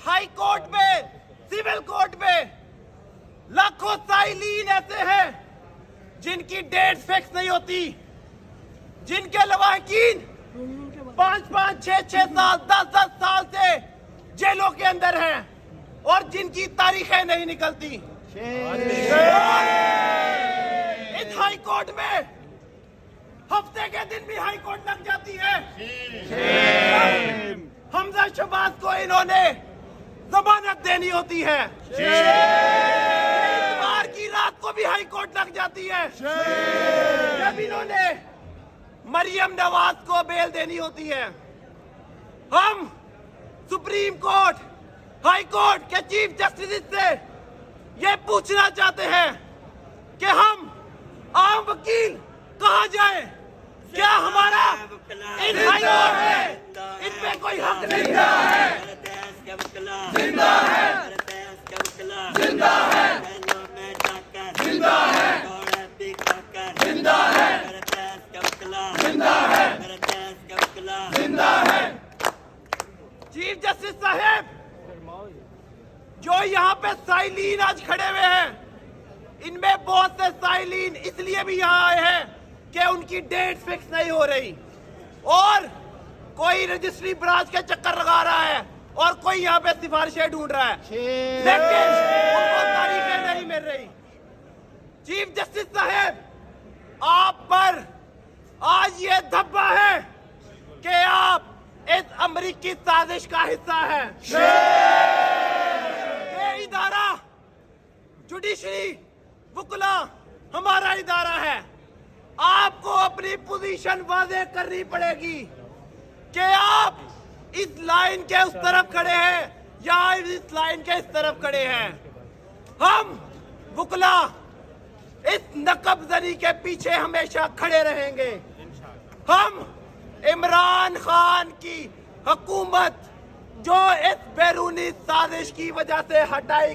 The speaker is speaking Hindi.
हाई कोर्ट में, सिविल कोर्ट में लाखों साइलीन ऐसे हैं जिनकी डेट फिक्स नहीं होती, जिनके लवाहिकीन 5-5, 6-6 साल, 10-10 साल से जेलों के अंदर हैं और जिनकी तारीखें नहीं निकलती। इस हाई कोर्ट में हफ्ते के दिन भी हाई कोर्ट लग जाती है। हमजा शहबाज को इन्होंने जमानत देनी होती है, इतवार की रात को भी हाई कोर्ट लग जाती है जब इन्होंने मरियम नवाज को बेल देनी होती है। हम सुप्रीम कोर्ट, हाई कोर्ट के चीफ जस्टिस से ये पूछना चाहते हैं कि हम आम वकील कहाँ जाएं? क्या हमारा इन हाई कोर्ट में इनमें कोई हक नहीं है? जिंदा है, जिंदा है, जिंदा है, जिंदा है, जिंदा है, जिंदा है। चीफ जस्टिस साहब, जो यहाँ पे साइलीन आज खड़े हुए हैं, इनमें बहुत से साइलीन इसलिए भी यहाँ आए हैं कि उनकी डेट फिक्स नहीं हो रही और कोई रजिस्ट्री ब्रांच के चक्कर लगा रहा है और कोई यहाँ पे सिफारिशें ढूंढ रहा है, लेकिन उनको तारीखें नहीं मिल रही। चीफ जस्टिस साहब, आप पर आज ये धब्बा है कि आप इस अमेरिकी साजिश का हिस्सा है। ये इदारा जुडिशरी वुकला हमारा इदारा है। आपको अपनी पोजीशन वाज़ेह करनी पड़ेगी कि आप इस लाइन के उस तरफ खड़े हैं या इस लाइन के इस तरफ खड़े हैं। हम वुकला इस नकबजनी के पीछे हमेशा खड़े रहेंगे। हम इमरान खान की हुकूमत जो इस बैरूनी साजिश की वजह से हटाई